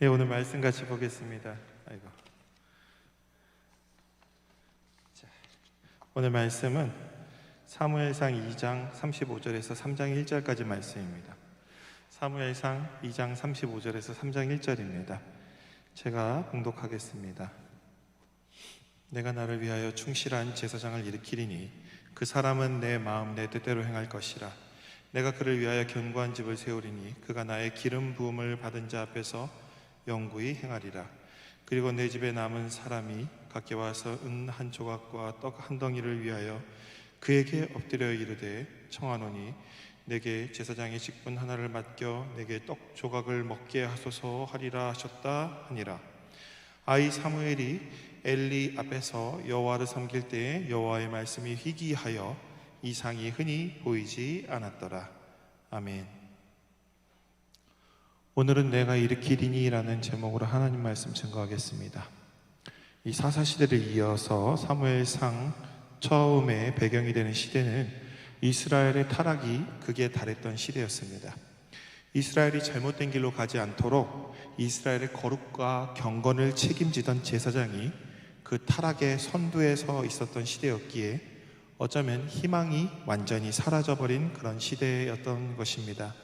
네, 오늘 말씀 같이 보겠습니다. 오늘 말씀은 사무엘상 2장 35절에서 3장 1절까지 말씀입니다. 사무엘상 2장 35절에서 3장 1절입니다. 제가 봉독하겠습니다. 내가 나를 위하여 충실한 제사장을 일으키리니 그 사람은 내 마음 내 뜻대로 행할 것이라. 내가 그를 위하여 견고한 집을 세우리니 그가 나의 기름 부음을 받은 자 앞에서 영구히 행하리라. 그리고 내 집에 남은 사람이 각기 와서 은 한 조각과 떡 한 덩이를 위하여 그에게 엎드려 이르되 청하노니 내게 제사장의 직분 하나를 맡겨 내게 떡 조각을 먹게 하소서 하리라 하셨다 하니라. 아이 사무엘이 엘리 앞에서 여호와를 섬길 때에 여호와의 말씀이 희귀하여 이상이 흔히 보이지 않았더라. 아멘. 오늘은 내가 일으키리니 라는 제목으로 하나님 말씀 증거하겠습니다. 이 사사시대를 이어서 사무엘상 처음에 배경이 되는 시대는 이스라엘의 타락이 극에 달했던 시대였습니다. 이스라엘이 잘못된 길로 가지 않도록 이스라엘의 거룩과 경건을 책임지던 제사장이 그 타락의 선두에 서 있었던 시대였기에 어쩌면 희망이 완전히 사라져버린 그런 시대였던 것입니다.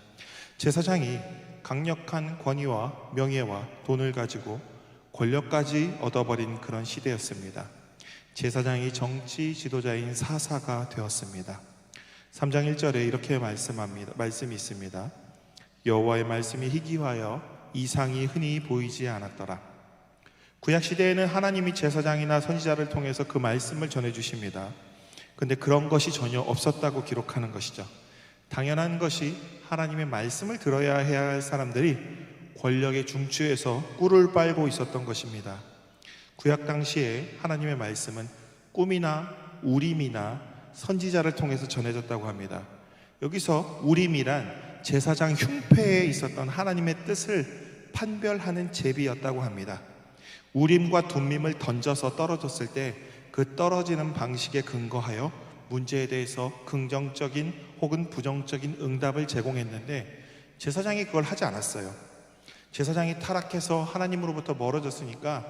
제사장이 강력한 권위와 명예와 돈을 가지고 권력까지 얻어버린 그런 시대였습니다. 제사장이 정치 지도자인 사사가 되었습니다. 3장 1절에 이렇게 말씀이 있습니다. 여호와의 말씀이 희귀하여 이상이 흔히 보이지 않았더라. 구약시대에는 하나님이 제사장이나 선지자를 통해서 그 말씀을 전해주십니다. 근데 그런 것이 전혀 없었다고 기록하는 것이죠. 당연한 것이 하나님의 말씀을 들어야 해야 할 사람들이 권력의 중추에서 꿀을 빨고 있었던 것입니다. 구약 당시에 하나님의 말씀은 꿈이나 우림이나 선지자를 통해서 전해졌다고 합니다. 여기서 우림이란 제사장 흉패에 있었던 하나님의 뜻을 판별하는 제비였다고 합니다. 우림과 둠밈을 던져서 떨어졌을 때 그 떨어지는 방식에 근거하여 문제에 대해서 긍정적인 혹은 부정적인 응답을 제공했는데 제사장이 그걸 하지 않았어요. 제사장이 타락해서 하나님으로부터 멀어졌으니까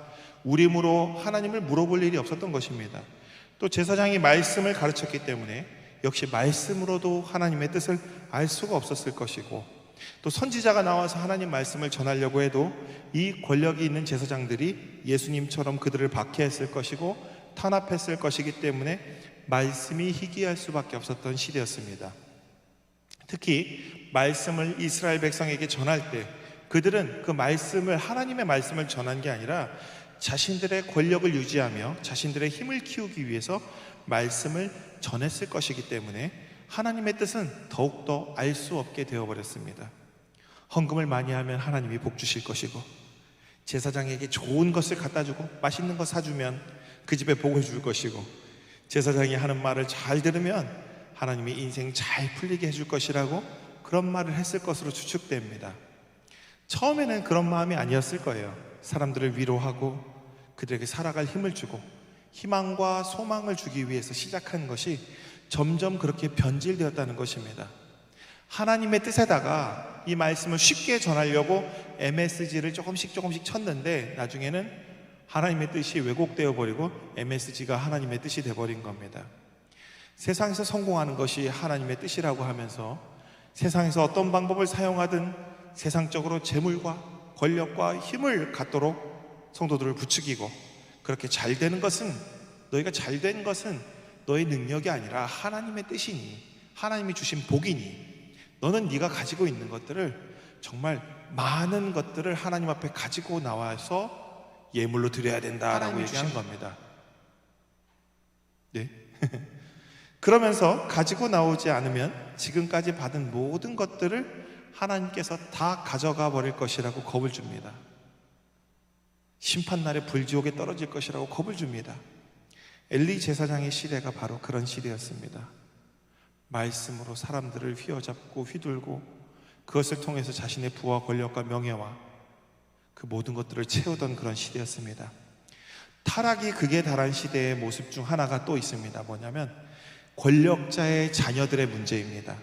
우림으로 하나님을 물어볼 일이 없었던 것입니다. 또 제사장이 말씀을 가르쳤기 때문에 역시 말씀으로도 하나님의 뜻을 알 수가 없었을 것이고, 또 선지자가 나와서 하나님 말씀을 전하려고 해도 이 권력이 있는 제사장들이 예수님처럼 그들을 박해했을 것이고 탄압했을 것이기 때문에 말씀이 희귀할 수밖에 없었던 시대였습니다. 특히 말씀을 이스라엘 백성에게 전할 때 그들은 그 말씀을, 하나님의 말씀을 전한 게 아니라 자신들의 권력을 유지하며 자신들의 힘을 키우기 위해서 말씀을 전했을 것이기 때문에 하나님의 뜻은 더욱더 알 수 없게 되어버렸습니다. 헌금을 많이 하면 하나님이 복 주실 것이고, 제사장에게 좋은 것을 갖다 주고 맛있는 거 사주면 그 집에 복을 줄 것이고, 제사장이 하는 말을 잘 들으면 하나님이 인생 잘 풀리게 해줄 것이라고 그런 말을 했을 것으로 추측됩니다. 처음에는 그런 마음이 아니었을 거예요. 사람들을 위로하고 그들에게 살아갈 힘을 주고 희망과 소망을 주기 위해서 시작한 것이 점점 그렇게 변질되었다는 것입니다. 하나님의 뜻에다가 이 말씀을 쉽게 전하려고 MSG를 조금씩 쳤는데 나중에는 하나님의 뜻이 왜곡되어 버리고 MSG가 하나님의 뜻이 되어버린 겁니다. 세상에서 성공하는 것이 하나님의 뜻이라고 하면서 세상에서 어떤 방법을 사용하든 세상적으로 재물과 권력과 힘을 갖도록 성도들을 부추기고, 그렇게 잘 되는 것은, 너희가 잘 된 것은 너의 능력이 아니라 하나님의 뜻이니, 하나님이 주신 복이니, 너는 네가 가지고 있는 것들을, 정말 많은 것들을 하나님 앞에 가지고 나와서 예물로 드려야 된다라고 얘기하는 겁니다. 네. 그러면서 가지고 나오지 않으면 지금까지 받은 모든 것들을 하나님께서 다 가져가 버릴 것이라고 겁을 줍니다. 심판날에 불지옥에 떨어질 것이라고 겁을 줍니다. 엘리 제사장의 시대가 바로 그런 시대였습니다. 말씀으로 사람들을 휘어잡고 휘둘고 그것을 통해서 자신의 부와 권력과 명예와 그 모든 것들을 채우던 그런 시대였습니다. 타락이 극에 달한 시대의 모습 중 하나가 또 있습니다. 뭐냐면 권력자의 자녀들의 문제입니다.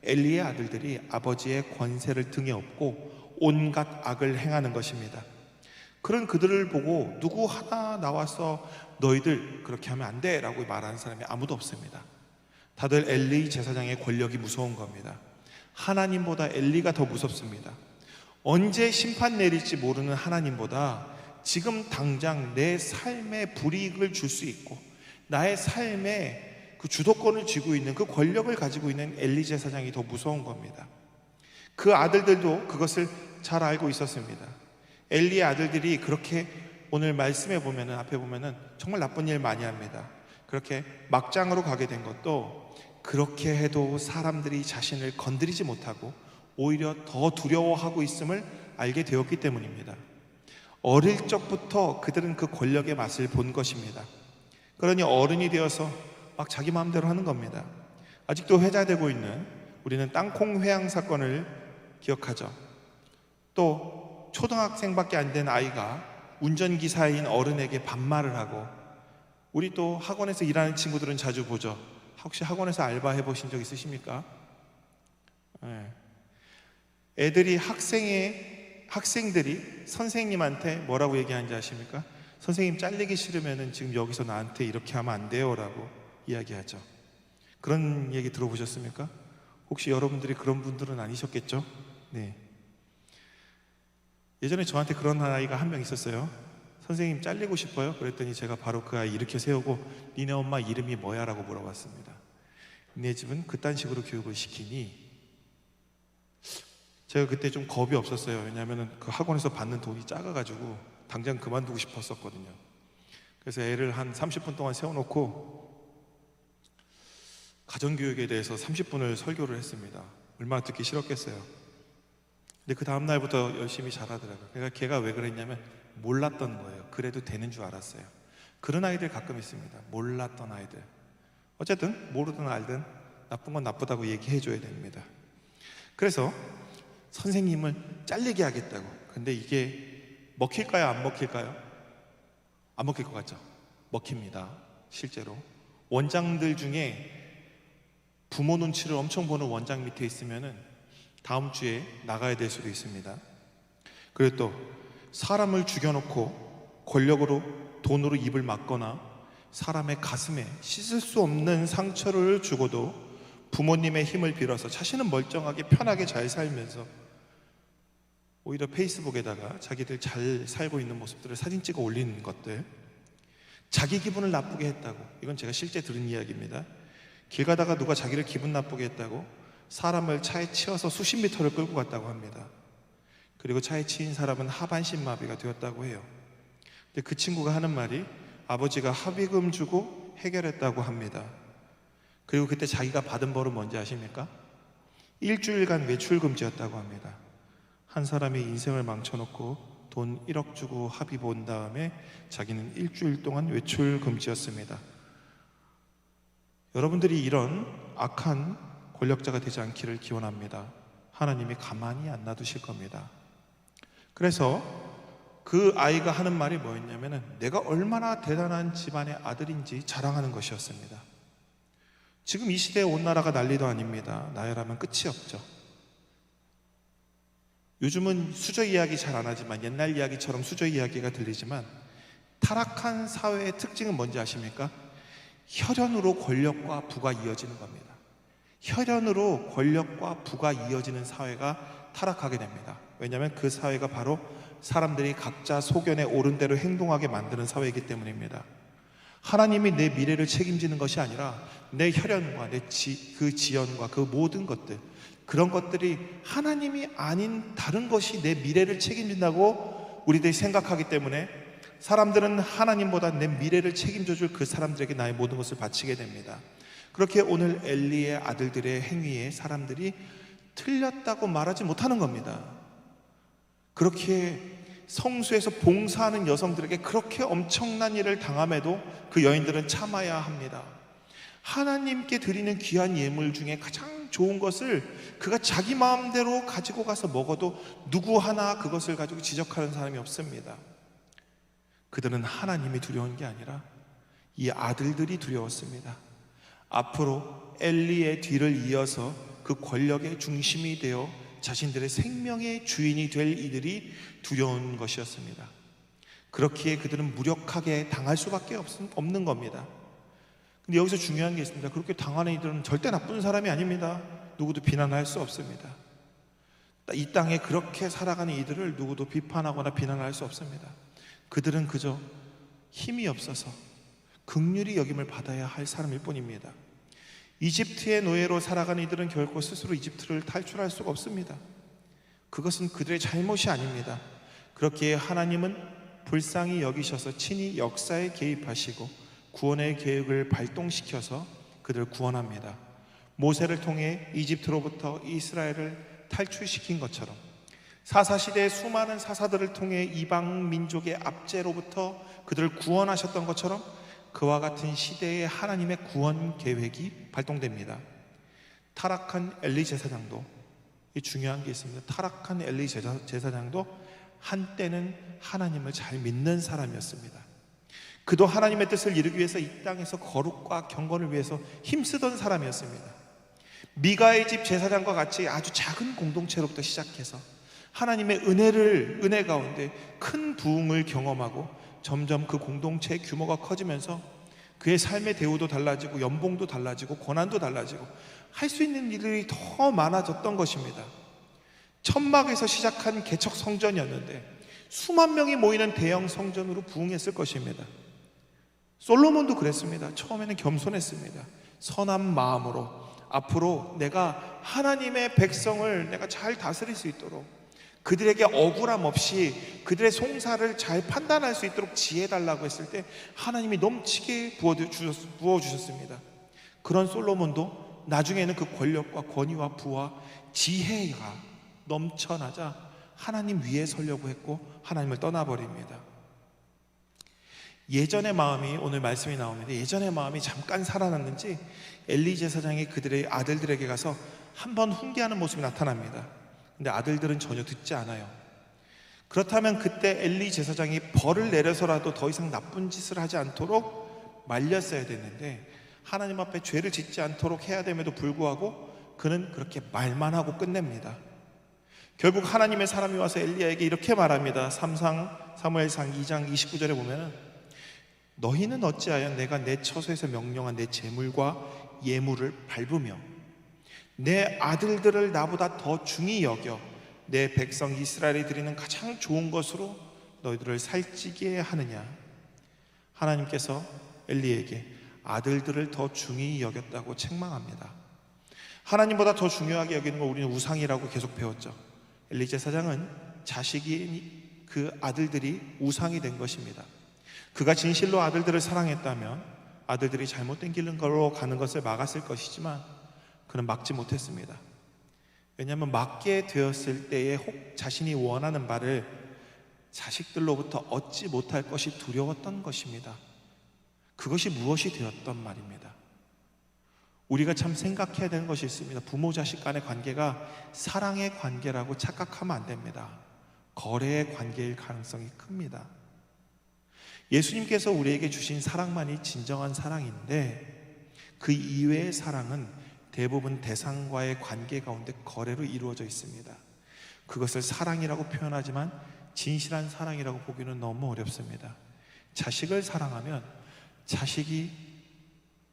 엘리의 아들들이 아버지의 권세를 등에 업고 온갖 악을 행하는 것입니다. 그런 그들을 보고 누구 하나 나와서 너희들 그렇게 하면 안 돼 라고 말하는 사람이 아무도 없습니다. 다들 엘리 제사장의 권력이 무서운 겁니다. 하나님보다 엘리가 더 무섭습니다. 언제 심판 내릴지 모르는 하나님보다 지금 당장 내 삶에 불이익을 줄 수 있고 나의 삶에 그 주도권을 쥐고 있는 그 권력을 가지고 있는 엘리 제사장이 더 무서운 겁니다. 그 아들들도 그것을 잘 알고 있었습니다. 엘리의 아들들이 그렇게 오늘 말씀에 보면은, 앞에 보면은 정말 나쁜 일 많이 합니다. 그렇게 막장으로 가게 된 것도 그렇게 해도 사람들이 자신을 건드리지 못하고 오히려 더 두려워하고 있음을 알게 되었기 때문입니다. 어릴 적부터 그들은 그 권력의 맛을 본 것입니다. 그러니 어른이 되어서 막 자기 마음대로 하는 겁니다. 아직도 회자되고 있는 우리는 땅콩 회항 사건을 기억하죠. 또 초등학생밖에 안 된 아이가 운전기사인 어른에게 반말을 하고, 우리 또 학원에서 일하는 친구들은 자주 보죠. 혹시 학원에서 알바 해보신 적 있으십니까? 네. 애들이 학생들이 선생님한테 뭐라고 얘기하는지 아십니까? 선생님 잘리기 싫으면은 지금 여기서 나한테 이렇게 하면 안 돼요 라고 이야기하죠. 그런 얘기 들어보셨습니까? 혹시 여러분들이 그런 분들은 아니셨겠죠? 네. 예전에 저한테 그런 아이가 한 명 있었어요. 선생님 잘리고 싶어요? 그랬더니 제가 바로 그 아이 일으켜 세우고 니네 엄마 이름이 뭐야? 라고 물어봤습니다. 니네 집은 그딴 식으로 교육을 시키니? 제가 그때 좀 겁이 없었어요. 왜냐하면 그 학원에서 받는 돈이 작아가지고 당장 그만두고 싶었었거든요. 그래서 애를 한 30분 동안 세워놓고 가정교육에 대해서 30분을 설교를 했습니다. 얼마나 듣기 싫었겠어요. 근데 그 다음 날부터 열심히 잘하더라고요. 그러니까 걔가 왜 그랬냐면 몰랐던 거예요. 그래도 되는 줄 알았어요. 그런 아이들 가끔 있습니다. 몰랐던 아이들. 어쨌든 모르든 알든 나쁜 건 나쁘다고 얘기해줘야 됩니다. 그래서 선생님을 잘리게 하겠다고. 근데 이게 먹힐까요? 안 먹힐까요? 안 먹힐 것 같죠? 먹힙니다. 실제로 원장들 중에 부모 눈치를 엄청 보는 원장 밑에 있으면은 다음 주에 나가야 될 수도 있습니다. 그리고 또 사람을 죽여놓고 권력으로 돈으로 입을 막거나 사람의 가슴에 씻을 수 없는 상처를 주고도 부모님의 힘을 빌어서 자신은 멀쩡하게 편하게 잘 살면서 오히려 페이스북에다가 자기들 잘 살고 있는 모습들을 사진 찍어 올리는 것들, 자기 기분을 나쁘게 했다고. 이건 제가 실제 들은 이야기입니다. 길 가다가 누가 자기를 기분 나쁘게 했다고 사람을 차에 치어서 수십 미터를 끌고 갔다고 합니다. 그리고 차에 치인 사람은 하반신 마비가 되었다고 해요. 근데 그 친구가 하는 말이 아버지가 합의금 주고 해결했다고 합니다. 그리고 그때 자기가 받은 벌은 뭔지 아십니까? 일주일간 외출 금지였다고 합니다. 한 사람이 인생을 망쳐놓고 돈 1억 주고 합의 본 다음에 자기는 일주일 동안 외출 금지였습니다. 여러분들이 이런 악한 권력자가 되지 않기를 기원합니다. 하나님이 가만히 안 놔두실 겁니다. 그래서 그 아이가 하는 말이 뭐였냐면은 내가 얼마나 대단한 집안의 아들인지 자랑하는 것이었습니다. 지금 이 시대에 온 나라가 난리도 아닙니다. 나열하면 끝이 없죠. 요즘은 수저 이야기 잘 안 하지만 옛날 이야기처럼 수저 이야기가 들리지만 타락한 사회의 특징은 뭔지 아십니까? 혈연으로 권력과 부가 이어지는 겁니다. 혈연으로 권력과 부가 이어지는 사회가 타락하게 됩니다. 왜냐하면 그 사회가 바로 사람들이 각자 소견에 옳은 대로 행동하게 만드는 사회이기 때문입니다. 하나님이 내 미래를 책임지는 것이 아니라 내 혈연과 그 지연과 그 모든 것들, 그런 것들이 하나님이 아닌 다른 것이 내 미래를 책임진다고 우리들이 생각하기 때문에 사람들은 하나님보다 내 미래를 책임져줄 그 사람들에게 나의 모든 것을 바치게 됩니다. 그렇게 오늘 엘리의 아들들의 행위에 사람들이 틀렸다고 말하지 못하는 겁니다. 그렇게 성수에서 봉사하는 여성들에게 그렇게 엄청난 일을 당함에도 그 여인들은 참아야 합니다. 하나님께 드리는 귀한 예물 중에 가장 좋은 것을 그가 자기 마음대로 가지고 가서 먹어도 누구 하나 그것을 가지고 지적하는 사람이 없습니다. 그들은 하나님이 두려운 게 아니라 이 아들들이 두려웠습니다. 앞으로 엘리의 뒤를 이어서 그 권력의 중심이 되어 자신들의 생명의 주인이 될 이들이 두려운 것이었습니다. 그렇기에 그들은 무력하게 당할 수밖에 없는 겁니다. 근데 여기서 중요한 게 있습니다. 그렇게 당하는 이들은 절대 나쁜 사람이 아닙니다. 누구도 비난할 수 없습니다. 이 땅에 그렇게 살아가는 이들을 누구도 비판하거나 비난할 수 없습니다. 그들은 그저 힘이 없어서 긍휼히 여김을 받아야 할 사람일 뿐입니다. 이집트의 노예로 살아가는 이들은 결코 스스로 이집트를 탈출할 수가 없습니다. 그것은 그들의 잘못이 아닙니다. 그렇기에 하나님은 불쌍히 여기셔서 친히 역사에 개입하시고 구원의 계획을 발동시켜서 그들을 구원합니다. 모세를 통해 이집트로부터 이스라엘을 탈출시킨 것처럼 사사시대의 수많은 사사들을 통해 이방 민족의 압제로부터 그들을 구원하셨던 것처럼 그와 같은 시대에 하나님의 구원 계획이 발동됩니다. 타락한 엘리 제사장도, 이 중요한 게 있습니다. 타락한 엘리 제사장도 한때는 하나님을 잘 믿는 사람이었습니다. 그도 하나님의 뜻을 이루기 위해서 이 땅에서 거룩과 경건을 위해서 힘쓰던 사람이었습니다. 미가의 집 제사장과 같이 아주 작은 공동체로부터 시작해서 하나님의 은혜 가운데 큰 부흥을 경험하고 점점 그 공동체의 규모가 커지면서 그의 삶의 대우도 달라지고 연봉도 달라지고 권한도 달라지고 할 수 있는 일들이 더 많아졌던 것입니다. 천막에서 시작한 개척 성전이었는데 수만 명이 모이는 대형 성전으로 부흥했을 것입니다. 솔로몬도 그랬습니다. 처음에는 겸손했습니다. 선한 마음으로 앞으로 내가 하나님의 백성을 내가 잘 다스릴 수 있도록, 그들에게 억울함 없이 그들의 송사를 잘 판단할 수 있도록 지혜달라고 했을 때 하나님이 넘치게 부어주셨습니다. 그런 솔로몬도 나중에는 그 권력과 권위와 부와 지혜가 넘쳐나자 하나님 위에 서려고 했고 하나님을 떠나버립니다. 예전의 마음이, 오늘 말씀이 나옵니다. 예전의 마음이 잠깐 살아났는지 엘리 제사장이 그들의 아들들에게 가서 한번 훈계하는 모습이 나타납니다. 근데 아들들은 전혀 듣지 않아요. 그렇다면 그때 엘리 제사장이 벌을 내려서라도 더 이상 나쁜 짓을 하지 않도록 말렸어야 됐는데 하나님 앞에 죄를 짓지 않도록 해야 됨에도 불구하고 그는 그렇게 말만 하고 끝냅니다. 결국 하나님의 사람이 와서 엘리야에게 이렇게 말합니다. 사무엘상 2장 29절에 보면 너희는 어찌하여 내가 내 처소에서 명령한 내 재물과 예물을 밟으며 내 아들들을 나보다 더 중히 여겨 내 백성 이스라엘이 드리는 가장 좋은 것으로 너희들을 살찌게 하느냐. 하나님께서 엘리에게 아들들을 더 중히 여겼다고 책망합니다. 하나님보다 더 중요하게 여기는 걸 우리는 우상이라고 계속 배웠죠. 엘리 제사장은 자식이, 그 아들들이 우상이 된 것입니다. 그가 진실로 아들들을 사랑했다면 아들들이 잘못된 길로 가는 것을 막았을 것이지만 그는 막지 못했습니다. 왜냐하면 막게 되었을 때에 혹 자신이 원하는 바를 자식들로부터 얻지 못할 것이 두려웠던 것입니다. 그것이 무엇이 되었던 말입니다. 우리가 참 생각해야 되는 것이 있습니다. 부모 자식 간의 관계가 사랑의 관계라고 착각하면 안 됩니다. 거래의 관계일 가능성이 큽니다. 예수님께서 우리에게 주신 사랑만이 진정한 사랑인데 그 이외의 사랑은 대부분 대상과의 관계 가운데 거래로 이루어져 있습니다. 그것을 사랑이라고 표현하지만 진실한 사랑이라고 보기는 너무 어렵습니다. 자식을 사랑하면 자식이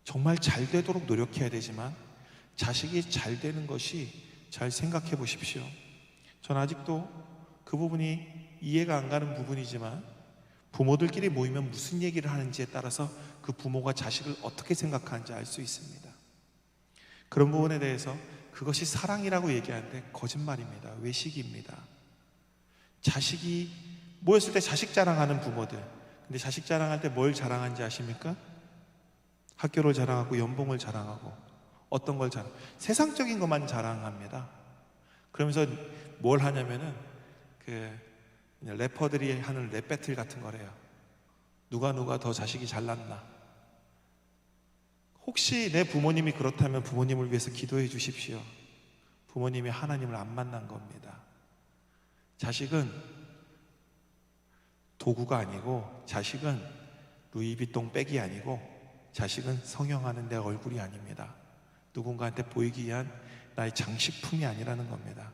정말 잘 되도록 노력해야 되지만 자식이 잘 되는 것이, 잘 생각해 보십시오. 전 아직도 그 부분이 이해가 안 가는 부분이지만 부모들끼리 모이면 무슨 얘기를 하는지에 따라서 그 부모가 자식을 어떻게 생각하는지 알 수 있습니다. 그런 부분에 대해서 그것이 사랑이라고 얘기하는데 거짓말입니다. 외식입니다. 자식이 모였을 때 자식 자랑하는 부모들, 근데 자식 자랑할 때 뭘 자랑하는지 아십니까? 학교를 자랑하고 연봉을 자랑하고 어떤 걸 세상적인 것만 자랑합니다. 그러면서 뭘 하냐면은 래퍼들이 하는 랩 배틀 같은 거래요. 누가 더 자식이 잘났나. 혹시 내 부모님이 그렇다면 부모님을 위해서 기도해 주십시오. 부모님이 하나님을 안 만난 겁니다. 자식은 도구가 아니고, 자식은 루이비통 백이 아니고, 자식은 성형하는 내 얼굴이 아닙니다. 누군가한테 보이기 위한 나의 장식품이 아니라는 겁니다.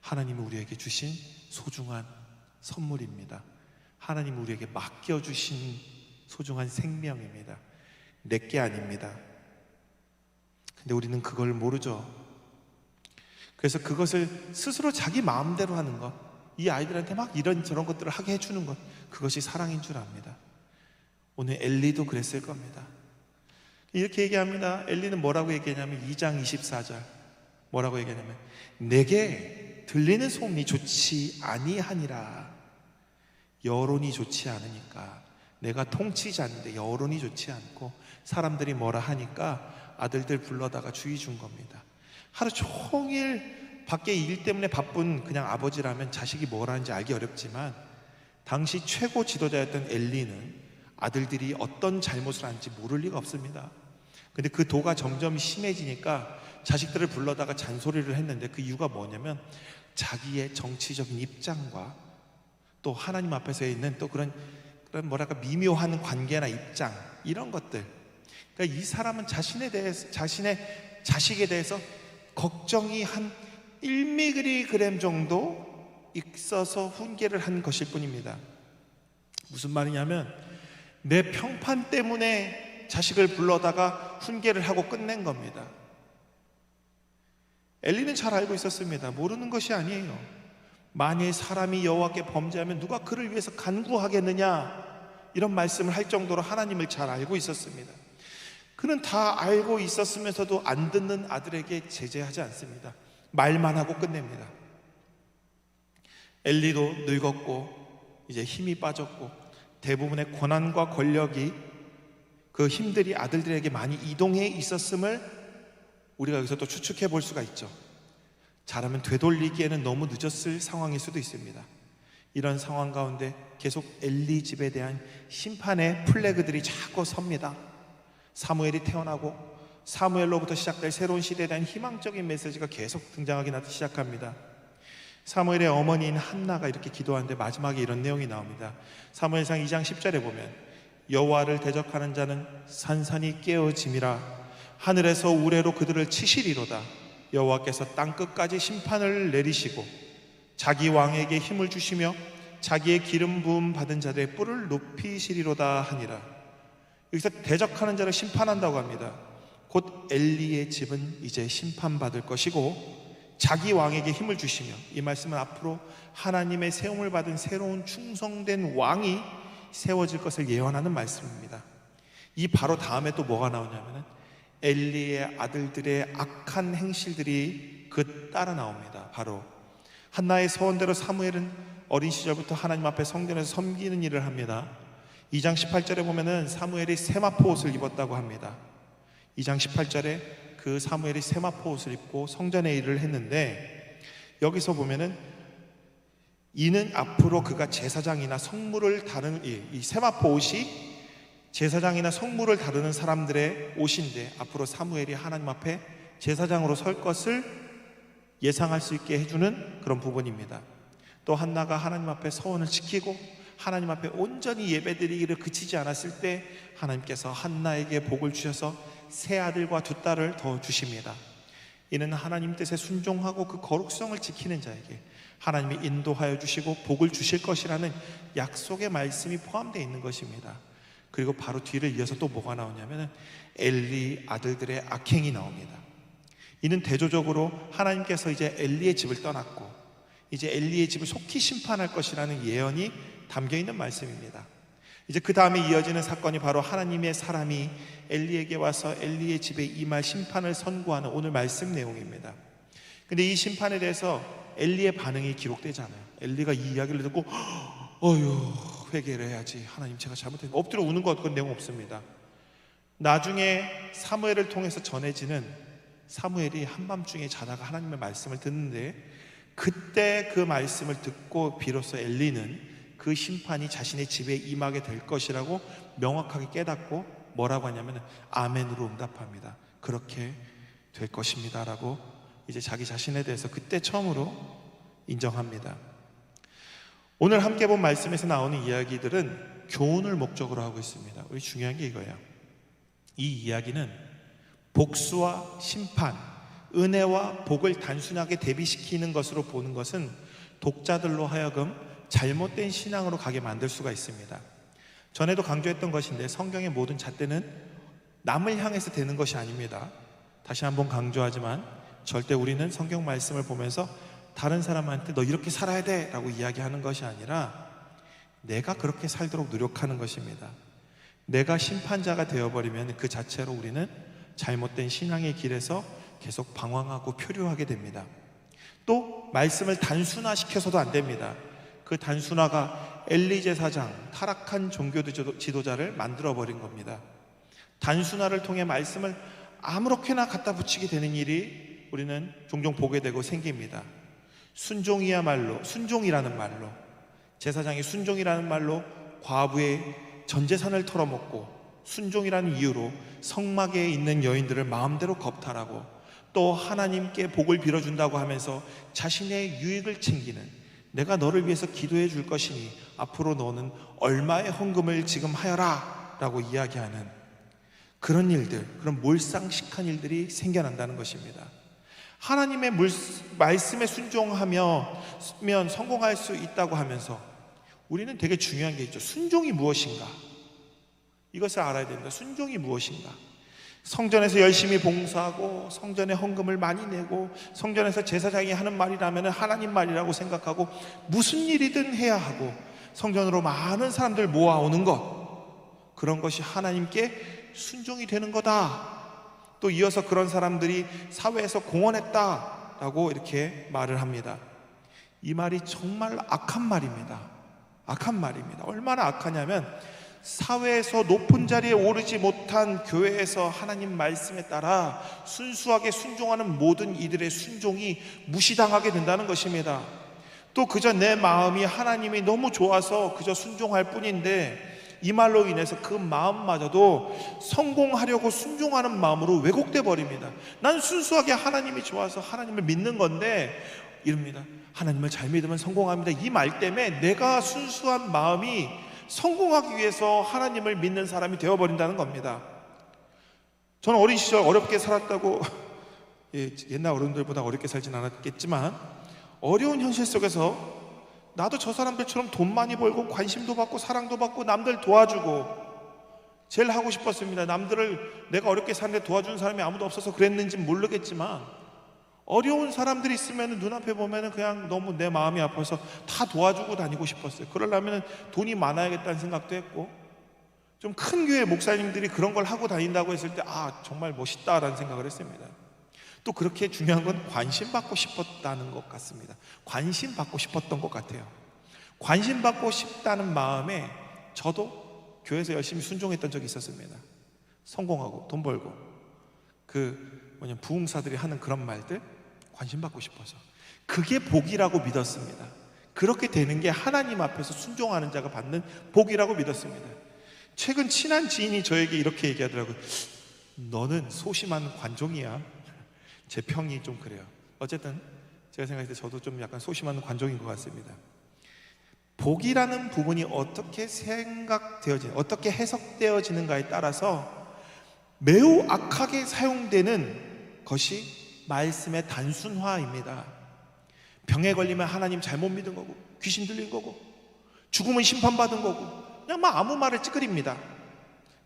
하나님이 우리에게 주신 소중한 선물입니다. 하나님이 우리에게 맡겨주신 소중한 생명입니다. 내게 아닙니다. 근데 우리는 그걸 모르죠. 그래서 그것을 스스로 자기 마음대로 하는 것, 이 아이들한테 막 이런저런 것들을 하게 해주는 것, 그것이 사랑인 줄 압니다. 오늘 엘리도 그랬을 겁니다. 이렇게 얘기합니다. 엘리는 뭐라고 얘기하냐면 2장 24절 뭐라고 얘기하냐면 내게 들리는 소음이 좋지 아니하니라. 여론이 좋지 않으니까, 내가 통치자인데 여론이 좋지 않고 사람들이 뭐라 하니까 아들들 불러다가 주의 준 겁니다. 하루 종일 밖에 일 때문에 바쁜 그냥 아버지라면 자식이 뭘 하는지 알기 어렵지만, 당시 최고 지도자였던 엘리는 아들들이 어떤 잘못을 하는지 모를 리가 없습니다. 근데 그 도가 점점 심해지니까 자식들을 불러다가 잔소리를 했는데, 그 이유가 뭐냐면 자기의 정치적인 입장과 또 하나님 앞에서 있는 또 그런 뭐랄까 미묘한 관계나 입장, 이런 것들. 그러니까 이 사람은 자신에 대해서, 자신의 자식에 대해서 걱정이 한 1mg 정도 있어서 훈계를 한 것일 뿐입니다. 무슨 말이냐면 내 평판 때문에 자식을 불러다가 훈계를 하고 끝낸 겁니다. 엘리는 잘 알고 있었습니다. 모르는 것이 아니에요. 만일 사람이 여호와께 범죄하면 누가 그를 위해서 간구하겠느냐, 이런 말씀을 할 정도로 하나님을 잘 알고 있었습니다. 그는 다 알고 있었으면서도 안 듣는 아들에게 제재하지 않습니다. 말만 하고 끝냅니다. 엘리도 늙었고 이제 힘이 빠졌고 대부분의 권한과 권력이, 그 힘들이 아들들에게 많이 이동해 있었음을 우리가 여기서 또 추측해 볼 수가 있죠. 잘하면 되돌리기에는 너무 늦었을 상황일 수도 있습니다. 이런 상황 가운데 계속 엘리 집에 대한 심판의 플래그들이 자꾸 섭니다. 사무엘이 태어나고 사무엘로부터 시작될 새로운 시대에 대한 희망적인 메시지가 계속 등장하기 시작합니다. 사무엘의 어머니인 한나가 이렇게 기도하는데 마지막에 이런 내용이 나옵니다. 사무엘상 2장 10절에 보면 여호와를 대적하는 자는 산산이 깨어짐이라. 하늘에서 우레로 그들을 치시리로다. 여호와께서 땅끝까지 심판을 내리시고 자기 왕에게 힘을 주시며 자기의 기름 부음 받은 자들의 뿔을 높이시리로다 하니라. 여기서 대적하는 자를 심판한다고 합니다. 곧 엘리의 집은 이제 심판받을 것이고 자기 왕에게 힘을 주시며, 이 말씀은 앞으로 하나님의 세움을 받은 새로운 충성된 왕이 세워질 것을 예언하는 말씀입니다. 이 바로 다음에 또 뭐가 나오냐면 엘리의 아들들의 악한 행실들이 따라 나옵니다. 바로 한나의 서원대로 사무엘은 어린 시절부터 하나님 앞에 성전에서 섬기는 일을 합니다. 2장 18절에 보면은 사무엘이 세마포 옷을 입었다고 합니다. 2장 18절에 그 사무엘이 세마포 옷을 입고 성전의 일을 했는데, 여기서 보면은 이는 앞으로 그가 제사장이나 성물을 다루는, 이 세마포 옷이 제사장이나 성물을 다루는 사람들의 옷인데 앞으로 사무엘이 하나님 앞에 제사장으로 설 것을 예상할 수 있게 해주는 그런 부분입니다. 또 한나가 하나님 앞에 서원을 지키고 하나님 앞에 온전히 예배드리기를 그치지 않았을 때 하나님께서 한나에게 복을 주셔서 세 아들과 두 딸을 더 주십니다. 이는 하나님 뜻에 순종하고 그 거룩성을 지키는 자에게 하나님이 인도하여 주시고 복을 주실 것이라는 약속의 말씀이 포함되어 있는 것입니다. 그리고 바로 뒤를 이어서 또 뭐가 나오냐면 엘리 아들들의 악행이 나옵니다. 이는 대조적으로 하나님께서 이제 엘리의 집을 떠났고 이제 엘리의 집을 속히 심판할 것이라는 예언이 담겨있는 말씀입니다. 이제 그 다음에 이어지는 사건이 바로 하나님의 사람이 엘리에게 와서 엘리의 집에 임할 심판을 선고하는 오늘 말씀 내용입니다. 근데 이 심판에 대해서 엘리의 반응이 기록되지 않아요. 엘리가 이 이야기를 듣고 어휴, 회개를 해야지, 하나님 제가 잘못했는데, 엎드려 우는 것, 그런 내용 없습니다. 나중에 사무엘을 통해서 전해지는, 사무엘이 한밤중에 자다가 하나님의 말씀을 듣는데 그때 그 말씀을 듣고 비로소 엘리는 그 심판이 자신의 집에 임하게 될 것이라고 명확하게 깨닫고 뭐라고 하냐면 아멘으로 응답합니다. 그렇게 될 것입니다 라고 이제 자기 자신에 대해서 그때 처음으로 인정합니다. 오늘 함께 본 말씀에서 나오는 이야기들은 교훈을 목적으로 하고 있습니다. 우리 중요한 게 이거예요. 이 이야기는 복수와 심판, 은혜와 복을 단순하게 대비시키는 것으로 보는 것은 독자들로 하여금 잘못된 신앙으로 가게 만들 수가 있습니다. 전에도 강조했던 것인데 성경의 모든 잣대는 남을 향해서 되는 것이 아닙니다. 다시 한번 강조하지만 절대 우리는 성경 말씀을 보면서 다른 사람한테 너 이렇게 살아야 돼 라고 이야기하는 것이 아니라 내가 그렇게 살도록 노력하는 것입니다. 내가 심판자가 되어버리면 그 자체로 우리는 잘못된 신앙의 길에서 계속 방황하고 표류하게 됩니다. 또 말씀을 단순화시켜서도 안 됩니다. 그 단순화가 엘리 제사장, 타락한 종교 지도자를 만들어버린 겁니다. 단순화를 통해 말씀을 아무렇게나 갖다 붙이게 되는 일이 우리는 종종 보게 되고 생깁니다. 순종이라는 말로, 제사장이 순종이라는 말로 과부의 전 재산을 털어먹고, 순종이라는 이유로 성막에 있는 여인들을 마음대로 겁탈하고, 또 하나님께 복을 빌어준다고 하면서 자신의 유익을 챙기는, 내가 너를 위해서 기도해 줄 것이니 앞으로 너는 얼마의 헌금을 지금 하여라 라고 이야기하는 그런 일들, 그런 몰상식한 일들이 생겨난다는 것입니다. 하나님의 말씀에 순종하면 성공할 수 있다고 하면서 우리는 되게 중요한 게 있죠. 순종이 무엇인가? 이것을 알아야 됩니다. 순종이 무엇인가? 성전에서 열심히 봉사하고 성전에 헌금을 많이 내고 성전에서 제사장이 하는 말이라면 하나님 말이라고 생각하고 무슨 일이든 해야 하고 성전으로 많은 사람들 모아오는 것, 그런 것이 하나님께 순종이 되는 거다. 또 이어서 그런 사람들이 사회에서 공헌했다라고 이렇게 말을 합니다. 이 말이 정말 악한 말입니다. 악한 말입니다. 얼마나 악하냐면 사회에서 높은 자리에 오르지 못한 교회에서 하나님 말씀에 따라 순수하게 순종하는 모든 이들의 순종이 무시당하게 된다는 것입니다. 또 그저 내 마음이 하나님이 너무 좋아서 그저 순종할 뿐인데 이 말로 인해서 그 마음마저도 성공하려고 순종하는 마음으로 왜곡돼 버립니다. 난 순수하게 하나님이 좋아서 하나님을 믿는 건데 이럽니다. 하나님을 잘 믿으면 성공합니다. 이 말 때문에 내가 순수한 마음이 성공하기 위해서 하나님을 믿는 사람이 되어버린다는 겁니다. 저는 어린 시절 어렵게 살았다고 옛날 어른들보다 어렵게 살진 않았겠지만 어려운 현실 속에서 나도 저 사람들처럼 돈 많이 벌고 관심도 받고 사랑도 받고 남들 도와주고 제일 하고 싶었습니다. 남들을 내가 어렵게 사는데 도와주는 사람이 아무도 없어서 그랬는지 모르겠지만 어려운 사람들이 있으면 눈앞에 보면 그냥 너무 내 마음이 아파서 다 도와주고 다니고 싶었어요. 그러려면 돈이 많아야겠다는 생각도 했고, 좀 큰 교회 목사님들이 그런 걸 하고 다닌다고 했을 때 정말 멋있다라는 생각을 했습니다. 또 그렇게 중요한 건 관심 받고 싶었다는 것 같습니다. 관심 받고 싶었던 것 같아요. 관심 받고 싶다는 마음에 저도 교회에서 열심히 순종했던 적이 있었습니다. 성공하고 돈 벌고 부흥사들이 하는 그런 말들, 관심 받고 싶어서 그게 복이라고 믿었습니다. 그렇게 되는 게 하나님 앞에서 순종하는 자가 받는 복이라고 믿었습니다. 최근 친한 지인이 저에게 이렇게 얘기하더라고요. 너는 소심한 관종이야. 제 평이 좀 그래요. 어쨌든 제가 생각할 때 저도 좀 약간 소심한 관종인 것 같습니다. 복이라는 부분이 어떻게 어떻게 해석되어지는가에 따라서 매우 악하게 사용되는 것이 말씀의 단순화입니다. 병에 걸리면 하나님 잘못 믿은 거고, 귀신 들린 거고, 죽으면 심판받은 거고, 그냥 아무 말을 찌그립니다.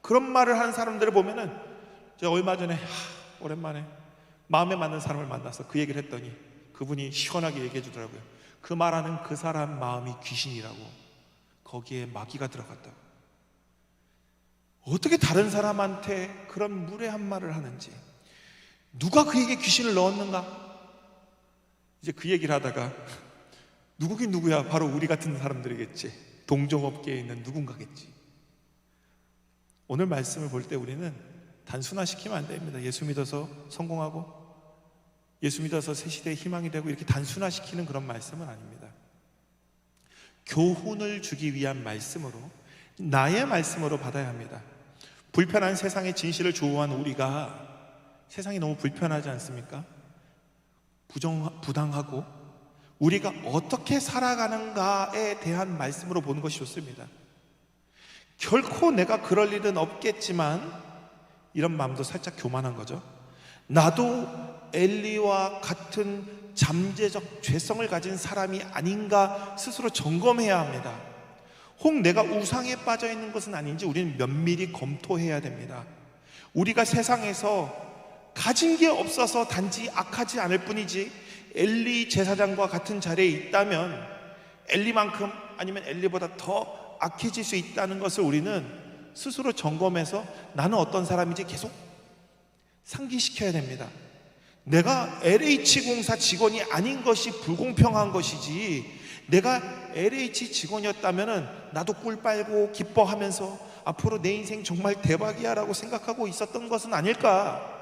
그런 말을 하는 사람들을 보면은 제가 얼마 전에 오랜만에 마음에 맞는 사람을 만나서 그 얘기를 했더니 그분이 시원하게 얘기해 주더라고요. 그 말하는 그 사람 마음이 귀신이라고, 거기에 마귀가 들어갔다고. 어떻게 다른 사람한테 그런 무례한 말을 하는지, 누가 그에게 귀신을 넣었는가? 이제 그 얘기를 하다가 누구긴 누구야? 바로 우리 같은 사람들이겠지. 동종업계에 있는 누군가겠지. 오늘 말씀을 볼 때 우리는 단순화시키면 안 됩니다. 예수 믿어서 성공하고 예수 믿어서 새 시대의 희망이 되고 이렇게 단순화시키는 그런 말씀은 아닙니다. 교훈을 주기 위한 말씀으로, 나의 말씀으로 받아야 합니다. 불편한 세상의 진실을 조우한 우리가, 세상이 너무 불편하지 않습니까? 부당하고 우리가 어떻게 살아가는가에 대한 말씀으로 보는 것이 좋습니다. 결코 내가 그럴 일은 없겠지만 이런 마음도 살짝 교만한 거죠. 나도 엘리와 같은 잠재적 죄성을 가진 사람이 아닌가 스스로 점검해야 합니다. 혹 내가 우상에 빠져 있는 것은 아닌지 우리는 면밀히 검토해야 됩니다. 우리가 세상에서 가진 게 없어서 단지 악하지 않을 뿐이지 엘리 제사장과 같은 자리에 있다면 엘리만큼 아니면 엘리보다 더 악해질 수 있다는 것을 우리는 스스로 점검해서 나는 어떤 사람인지 계속 상기시켜야 됩니다. 내가 LH공사 직원이 아닌 것이 불공평한 것이지, 내가 LH 직원이었다면 나도 꿀 빨고 기뻐하면서 앞으로 내 인생 정말 대박이야 라고 생각하고 있었던 것은 아닐까.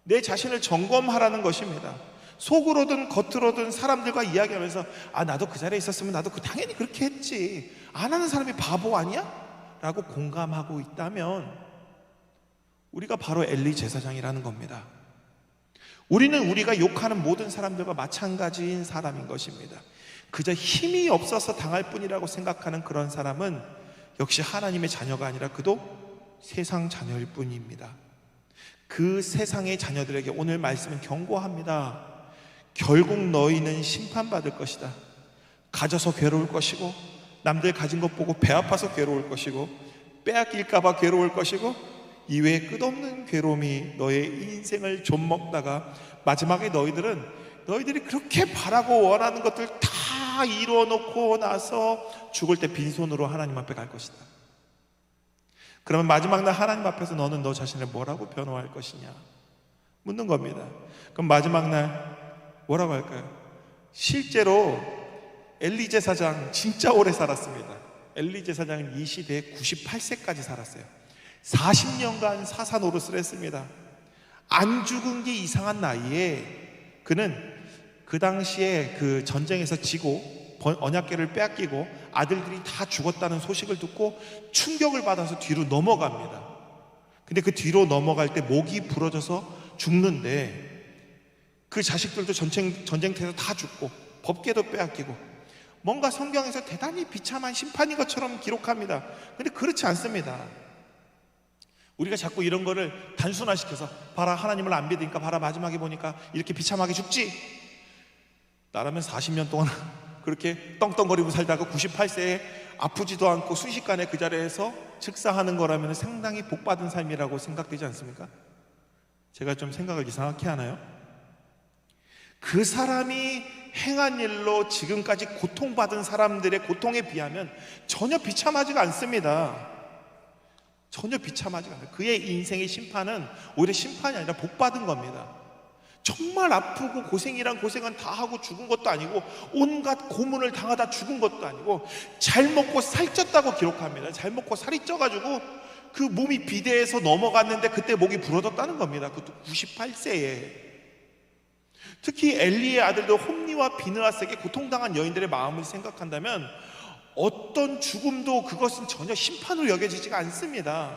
내 자신을 점검하라는 것입니다. 속으로든 겉으로든 사람들과 이야기하면서 나도 그 자리에 있었으면 나도 당연히 그렇게 했지, 안 하는 사람이 바보 아니야? 라고 공감하고 있다면 우리가 바로 엘리 제사장이라는 겁니다. 우리는 우리가 욕하는 모든 사람들과 마찬가지인 사람인 것입니다. 그저 힘이 없어서 당할 뿐이라고 생각하는 그런 사람은 역시 하나님의 자녀가 아니라 그도 세상 자녀일 뿐입니다. 그 세상의 자녀들에게 오늘 말씀은 경고합니다. 결국 너희는 심판받을 것이다. 가져서 괴로울 것이고, 남들 가진 것 보고 배 아파서 괴로울 것이고, 빼앗길까봐 괴로울 것이고, 이외에 끝없는 괴로움이 너의 인생을 좀먹다가 마지막에 너희들이 그렇게 바라고 원하는 것들 다 이루어놓고 나서 죽을 때 빈손으로 하나님 앞에 갈 것이다. 그러면 마지막 날 하나님 앞에서 너는 너 자신을 뭐라고 변호할 것이냐 묻는 겁니다. 그럼 마지막 날 뭐라고 할까요? 실제로 엘리 제사장 진짜 오래 살았습니다. 엘리 제사장은 이 시대에 98세까지 살았어요. 40년간 사사 노릇을 했습니다. 안 죽은 게 이상한 나이에 그는 그 당시에 그 전쟁에서 지고 언약궤를 빼앗기고 아들들이 다 죽었다는 소식을 듣고 충격을 받아서 뒤로 넘어갑니다. 근데 그 뒤로 넘어갈 때 목이 부러져서 죽는데 그 자식들도 전쟁터에서 다 죽고 법궤도 빼앗기고 뭔가 성경에서 대단히 비참한 심판인 것처럼 기록합니다. 근데 그렇지 않습니다. 우리가 자꾸 이런 거를 단순화시켜서 봐라 하나님을 안 믿으니까 봐라 마지막에 보니까 이렇게 비참하게 죽지. 나라면 40년 동안 그렇게 떵떵거리고 살다가 98세에 아프지도 않고 순식간에 그 자리에서 즉사하는 거라면 상당히 복받은 삶이라고 생각되지 않습니까? 제가 좀 생각을 이상하게 하나요? 그 사람이 행한 일로 지금까지 고통받은 사람들의 고통에 비하면 전혀 비참하지가 않습니다. 전혀 비참하지가 않아요. 그의 인생의 심판은 오히려 심판이 아니라 복받은 겁니다. 정말 아프고 고생이란 고생은 다 하고 죽은 것도 아니고 온갖 고문을 당하다 죽은 것도 아니고 잘 먹고 살쪘다고 기록합니다. 잘 먹고 살이 쪄가지고 그 몸이 비대해서 넘어갔는데 그때 목이 부러졌다는 겁니다. 그것도 98세에. 특히 엘리의 아들도 홈니와 비느하스에게 고통당한 여인들의 마음을 생각한다면 어떤 죽음도 그것은 전혀 심판으로 여겨지지가 않습니다.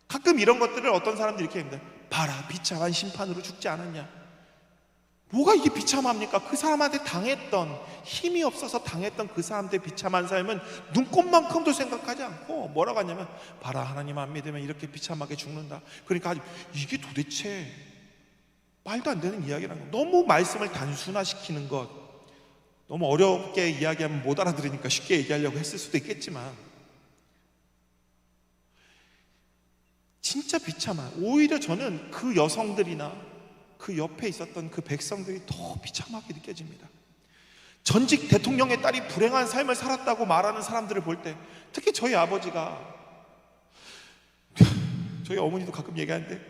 가끔 이런 것들을 어떤 사람들이 이렇게 합니다. 봐라 비참한 심판으로 죽지 않았냐. 뭐가 이게 비참합니까? 그 사람한테 당했던, 힘이 없어서 당했던 그 사람들의 비참한 삶은 눈꼽만큼도 생각하지 않고 뭐라고 하냐면 봐라 하나님 안 믿으면 이렇게 비참하게 죽는다. 그러니까 이게 도대체 말도 안 되는 이야기라는 거. 너무 말씀을 단순화시키는 것, 너무 어렵게 이야기하면 못 알아들으니까 쉽게 얘기하려고 했을 수도 있겠지만 진짜 비참한, 오히려 저는 그 여성들이나 그 옆에 있었던 그 백성들이 더 비참하게 느껴집니다. 전직 대통령의 딸이 불행한 삶을 살았다고 말하는 사람들을 볼 때, 특히 저희 아버지가, 저희 어머니도 가끔 얘기하는데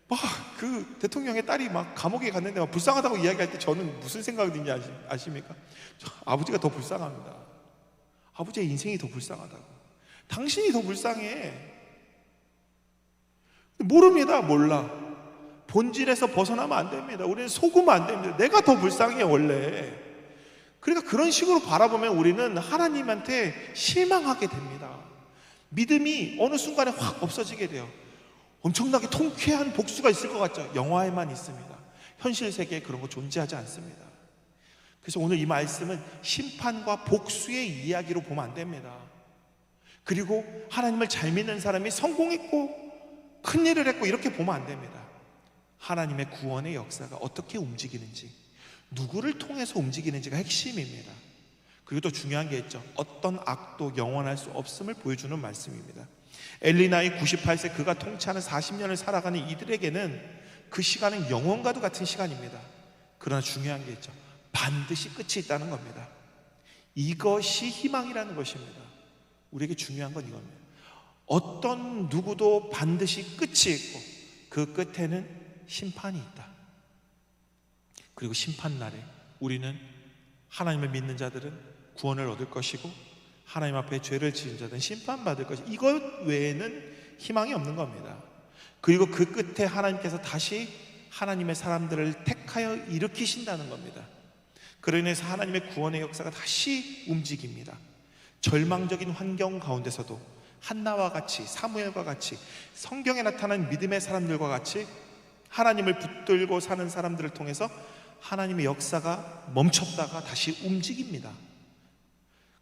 막 그 대통령의 딸이 막 감옥에 갔는데 막 불쌍하다고 이야기할 때 저는 무슨 생각이 드는지 아십니까? 아버지가 더 불쌍합니다. 아버지의 인생이 더 불쌍하다고. 당신이 더 불쌍해. 모릅니다. 몰라. 본질에서 벗어나면 안 됩니다. 우리는 속으면 안 됩니다. 내가 더 불쌍해 원래. 그러니까 그런 식으로 바라보면 우리는 하나님한테 실망하게 됩니다. 믿음이 어느 순간에 확 없어지게 돼요. 엄청나게 통쾌한 복수가 있을 것 같죠? 영화에만 있습니다. 현실 세계에 그런 거 존재하지 않습니다. 그래서 오늘 이 말씀은 심판과 복수의 이야기로 보면 안 됩니다. 그리고 하나님을 잘 믿는 사람이 성공했고 큰일을 했고 이렇게 보면 안 됩니다. 하나님의 구원의 역사가 어떻게 움직이는지, 누구를 통해서 움직이는지가 핵심입니다. 그리고 또 중요한 게 있죠. 어떤 악도 영원할 수 없음을 보여주는 말씀입니다. 엘리나이 98세 그가 통치하는 40년을 살아가는 이들에게는 그 시간은 영원과도 같은 시간입니다. 그러나 중요한 게 있죠. 반드시 끝이 있다는 겁니다. 이것이 희망이라는 것입니다. 우리에게 중요한 건 이겁니다. 어떤 누구도 반드시 끝이 있고 그 끝에는 심판이 있다. 그리고 심판날에 우리는, 하나님을 믿는 자들은 구원을 얻을 것이고, 하나님 앞에 죄를 지은 자들은 심판받을 것이고, 이것 외에는 희망이 없는 겁니다. 그리고 그 끝에 하나님께서 다시 하나님의 사람들을 택하여 일으키신다는 겁니다. 그로 인해서 하나님의 구원의 역사가 다시 움직입니다. 절망적인 환경 가운데서도 한나와 같이, 사무엘과 같이, 성경에 나타난 믿음의 사람들과 같이 하나님을 붙들고 사는 사람들을 통해서 하나님의 역사가 멈췄다가 다시 움직입니다.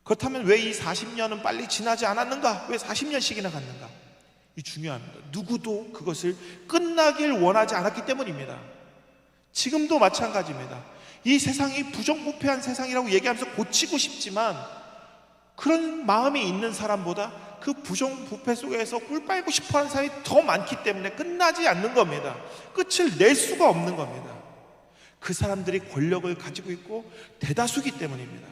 그렇다면 왜 이 40년은 빨리 지나지 않았는가? 왜 40년씩이나 갔는가? 이 중요합니다. 누구도 그것을 끝나길 원하지 않았기 때문입니다. 지금도 마찬가지입니다. 이 세상이 부정부패한 세상이라고 얘기하면서 고치고 싶지만, 그런 마음이 있는 사람보다 그 부정부패 속에서 꿀 빨고 싶어하는 사람이 더 많기 때문에 끝나지 않는 겁니다. 끝을 낼 수가 없는 겁니다. 그 사람들이 권력을 가지고 있고 대다수기 때문입니다.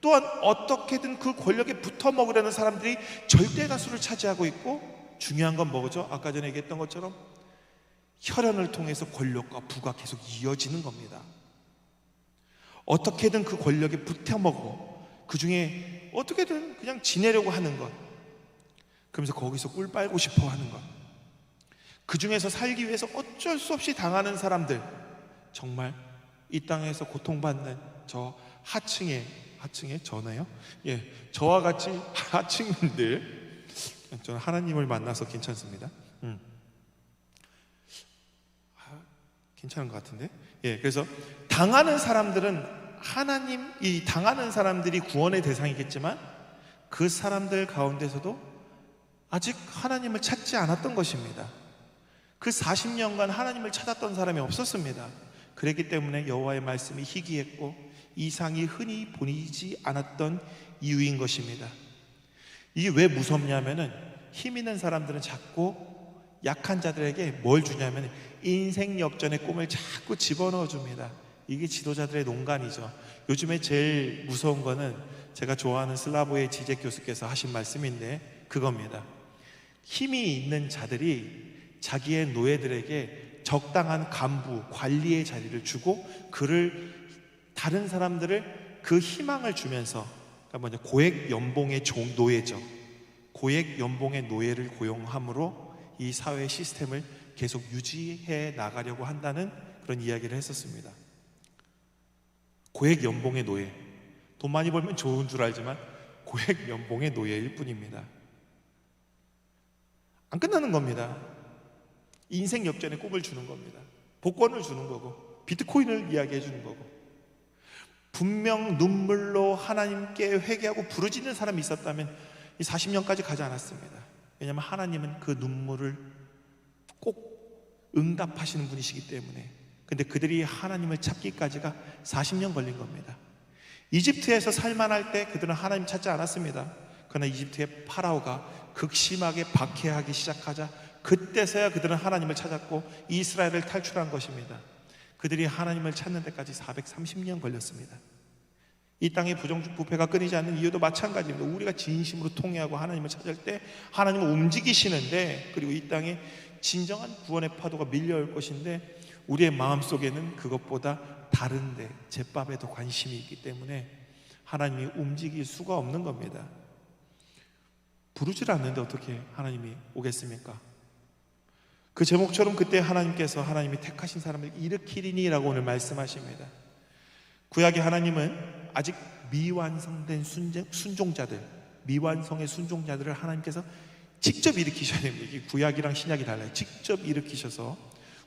또한 어떻게든 그 권력에 붙어 먹으려는 사람들이 절대 다수를 차지하고 있고, 중요한 건 뭐죠? 아까 전에 얘기했던 것처럼 혈연을 통해서 권력과 부가 계속 이어지는 겁니다. 어떻게든 그 권력에 붙어 먹고 그 중에 어떻게든 그냥 지내려고 하는 것, 그러면서 거기서 꿀 빨고 싶어 하는 것, 그 중에서 살기 위해서 어쩔 수 없이 당하는 사람들, 정말 이 땅에서 고통받는 저 하층의 저네요. 저와 같이 하층민들, 저는 하나님을 만나서 괜찮습니다. 괜찮은 것 같은데. 그래서 당하는 사람들은 이 당하는 사람들이 구원의 대상이겠지만, 그 사람들 가운데서도 아직 하나님을 찾지 않았던 것입니다. 그 40년간 하나님을 찾았던 사람이 없었습니다. 그랬기 때문에 여호와의 말씀이 희귀했고 이상이 흔히 보이지 않았던 이유인 것입니다. 이게 왜 무섭냐면은, 힘 있는 사람들은 자꾸 약한 자들에게 뭘 주냐면 인생 역전의 꿈을 자꾸 집어넣어 줍니다. 이게 지도자들의 농간이죠. 요즘에 제일 무서운 거는 제가 좋아하는 슬라보의 지제 교수께서 하신 말씀인데 그겁니다. 힘이 있는 자들이 자기의 노예들에게 적당한 간부, 관리의 자리를 주고 다른 사람들을 그 희망을 주면서, 그러니까 고액 연봉의 노예죠. 고액 연봉의 노예를 고용함으로 이 사회 시스템을 계속 유지해 나가려고 한다는 그런 이야기를 했었습니다. 고액 연봉의 노예, 돈 많이 벌면 좋은 줄 알지만 고액 연봉의 노예일 뿐입니다. 안 끝나는 겁니다. 인생 역전의 꿈을 주는 겁니다. 복권을 주는 거고 비트코인을 이야기해 주는 거고, 분명 눈물로 하나님께 회개하고 부르짖는 사람이 있었다면 이 40년까지 가지 않았습니다. 왜냐하면 하나님은 그 눈물을 꼭 응답하시는 분이시기 때문에. 근데 그들이 하나님을 찾기까지가 40년 걸린 겁니다. 이집트에서 살만할 때 그들은 하나님 찾지 않았습니다. 그러나 이집트의 파라오가 극심하게 박해하기 시작하자 그때서야 그들은 하나님을 찾았고 이스라엘을 탈출한 것입니다. 그들이 하나님을 찾는 데까지 430년 걸렸습니다. 이 땅의 부정부패가 끊이지 않는 이유도 마찬가지입니다. 우리가 진심으로 통회하고 하나님을 찾을 때 하나님은 움직이시는데, 그리고 이 땅에 진정한 구원의 파도가 밀려올 것인데, 우리의 마음속에는 그것보다 다른데 제밥에 더 관심이 있기 때문에 하나님이 움직일 수가 없는 겁니다. 부르질 않는데 어떻게 하나님이 오겠습니까? 그 제목처럼 그때 하나님이 택하신 사람을 일으키리니라고 오늘 말씀하십니다. 구약의 하나님은 아직 미완성된 순종자들, 미완성의 순종자들을 하나님께서 직접 일으키셔야 됩니다. 이게 구약이랑 신약이 달라요. 직접 일으키셔서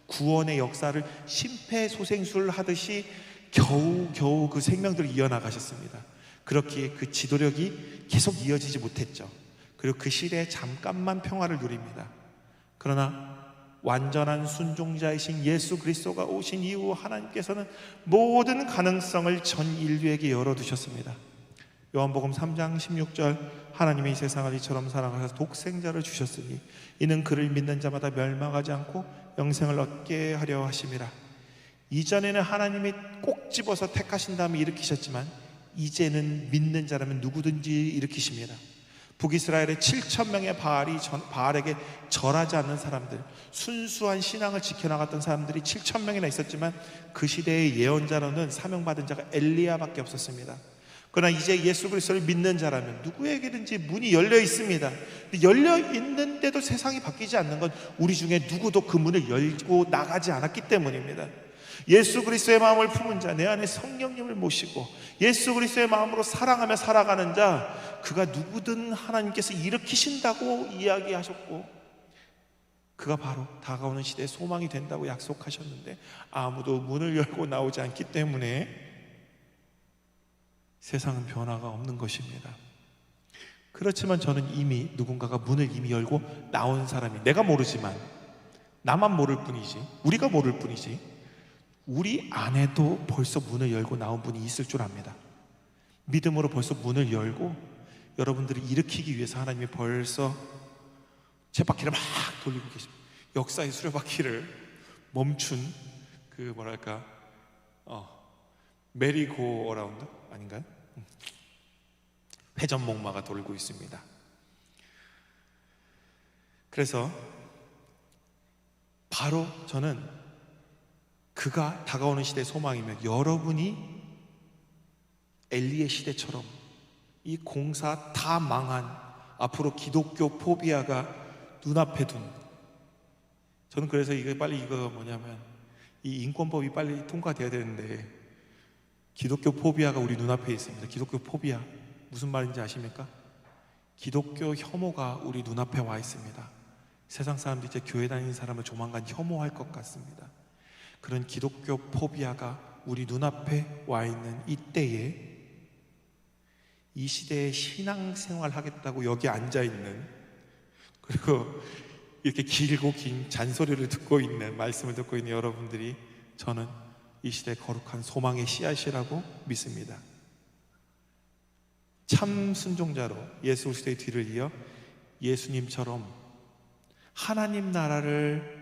구원의 역사를 심폐소생술 하듯이 겨우 그 생명들을 이어나가셨습니다. 그렇기에 그 지도력이 계속 이어지지 못했죠. 그리고 그 시대에 잠깐만 평화를 누립니다. 그러나 완전한 순종자이신 예수 그리스도가 오신 이후 하나님께서는 모든 가능성을 전 인류에게 열어두셨습니다. 요한복음 3장 16절, 하나님이 세상을 이처럼 사랑하셔서 독생자를 주셨으니 이는 그를 믿는 자마다 멸망하지 않고 영생을 얻게 하려 하심이라. 이전에는 하나님이 꼭 집어서 택하신 다음에 일으키셨지만 이제는 믿는 자라면 누구든지 일으키십니다. 북이스라엘의 7,000명의 바알에게 절하지 않는 사람들, 순수한 신앙을 지켜나갔던 사람들이 7,000명이나 있었지만 그 시대의 예언자로는 사명받은 자가 엘리야밖에 없었습니다. 그러나 이제 예수 그리스도를 믿는 자라면 누구에게든지 문이 열려 있습니다. 열려 있는데도 세상이 바뀌지 않는 건 우리 중에 누구도 그 문을 열고 나가지 않았기 때문입니다. 예수 그리스도의 마음을 품은 자, 내 안에 성령님을 모시고 예수 그리스도의 마음으로 사랑하며 살아가는 자, 그가 누구든 하나님께서 일으키신다고 이야기하셨고 그가 바로 다가오는 시대의 소망이 된다고 약속하셨는데 아무도 문을 열고 나오지 않기 때문에 세상은 변화가 없는 것입니다. 그렇지만 저는 이미 누군가가 문을 이미 열고 나온 사람이, 내가 모르지만 나만 모를 뿐이지, 우리가 모를 뿐이지, 우리 안에도 벌써 문을 열고 나온 분이 있을 줄 압니다. 믿음으로 벌써 문을 열고 여러분들을 일으키기 위해서 하나님이 벌써 쳇바퀴를 막 돌리고 계십니다. 역사의 수레바퀴를 멈춘 그 메리고 어라운드 아닌가요? 회전목마가 돌고 있습니다. 그래서 바로 저는 그가 다가오는 시대의 소망이면 여러분이 엘리의 시대처럼 이 공사 다 망한 앞으로 기독교 포비아가 눈앞에 둔, 저는 그래서 이거 뭐냐면 이 인권법이 빨리 통과돼야 되는데 기독교 포비아가 우리 눈앞에 있습니다. 기독교 포비아 무슨 말인지 아십니까? 기독교 혐오가 우리 눈앞에 와 있습니다. 세상 사람들이 이제 교회 다니는 사람을 조만간 혐오할 것 같습니다. 그런 기독교 포비아가 우리 눈앞에 와 있는 이때에 이 시대에 신앙생활 하겠다고 여기 앉아있는, 그리고 이렇게 길고 긴 잔소리를 듣고 있는, 말씀을 듣고 있는 여러분들이 저는 이 시대의 거룩한 소망의 씨앗이라고 믿습니다. 참 순종자로 예수 그리스도의 뒤를 이어 예수님처럼 하나님 나라를,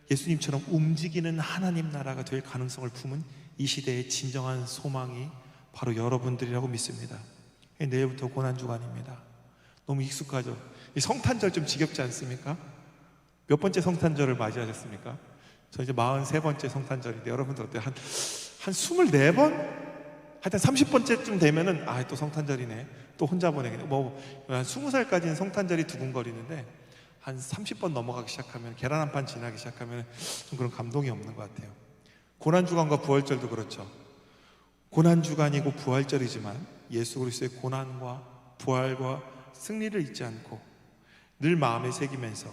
예수님처럼 움직이는 하나님 나라가 될 가능성을 품은 이 시대의 진정한 소망이 바로 여러분들이라고 믿습니다. 내일부터 고난주간입니다. 너무 익숙하죠? 이 성탄절 좀 지겹지 않습니까? 몇 번째 성탄절을 맞이하셨습니까? 저 이제 43번째 성탄절인데 여러분들 어때요? 한 24번? 하여튼 30번째쯤 되면은 또 성탄절이네, 또 혼자 보내겠네. 한 20살까지는 성탄절이 두근거리는데 한 30번 넘어가기 시작하면, 계란 한 판 지나기 시작하면 좀 그런 감동이 없는 것 같아요. 고난주간과 부활절도 그렇죠. 고난주간이고 부활절이지만 예수 그리스도의 고난과 부활과 승리를 잊지 않고 늘 마음에 새기면서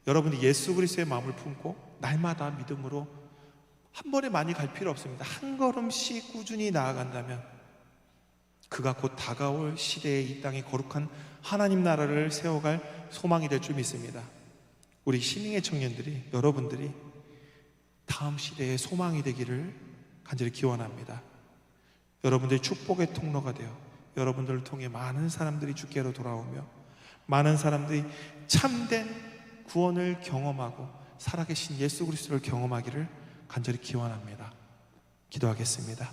여러분이 예수 그리스도의 마음을 품고 날마다 믿음으로, 한 번에 많이 갈 필요 없습니다. 한 걸음씩 꾸준히 나아간다면 그가 곧 다가올 시대에 이 땅에 거룩한 하나님 나라를 세워갈 소망이 될 줄 믿습니다. 우리 신흥의 청년들이, 여러분들이 다음 시대의 소망이 되기를 간절히 기원합니다. 여러분들이 축복의 통로가 되어 여러분들을 통해 많은 사람들이 주께로 돌아오며 많은 사람들이 참된 구원을 경험하고 살아계신 예수 그리스도를 경험하기를 간절히 기원합니다. 기도하겠습니다.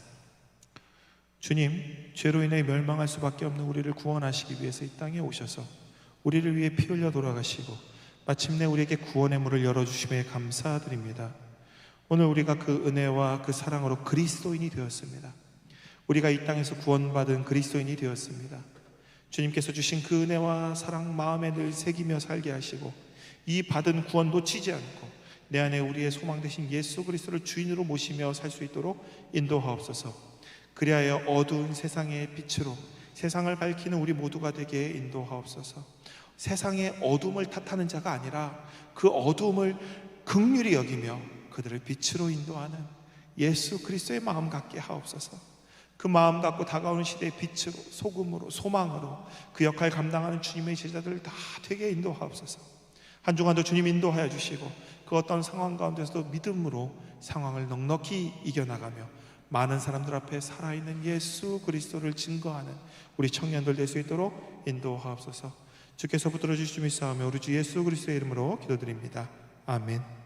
주님, 죄로 인해 멸망할 수밖에 없는 우리를 구원하시기 위해서 이 땅에 오셔서 우리를 위해 피 흘려 돌아가시고 마침내 우리에게 구원의 문을 열어주심에 감사드립니다. 오늘 우리가 그 은혜와 그 사랑으로 그리스도인이 되었습니다. 우리가 이 땅에서 구원받은 그리스도인이 되었습니다. 주님께서 주신 그 은혜와 사랑 마음에 늘 새기며 살게 하시고 이 받은 구원 놓치지 않고 내 안에 우리의 소망 되신 예수 그리스도를 주인으로 모시며 살 수 있도록 인도하옵소서. 그리하여 어두운 세상의 빛으로 세상을 밝히는 우리 모두가 되게 인도하옵소서. 세상의 어둠을 탓하는 자가 아니라 그 어둠을 긍휼히 여기며 그들을 빛으로 인도하는 예수 그리스도의 마음 갖게 하옵소서. 그 마음 갖고 다가오는 시대의 빛으로, 소금으로, 소망으로 그 역할 감당하는 주님의 제자들을 다 되게 인도하옵소서. 한 주간도 주님 인도하여 주시고 그 어떤 상황 가운데서도 믿음으로 상황을 넉넉히 이겨나가며 많은 사람들 앞에 살아있는 예수 그리스도를 증거하는 우리 청년들 될 수 있도록 인도하옵소서. 주께서 붙들어 주시며 싸우며 우리 주 예수 그리스도의 이름으로 기도드립니다. 아멘.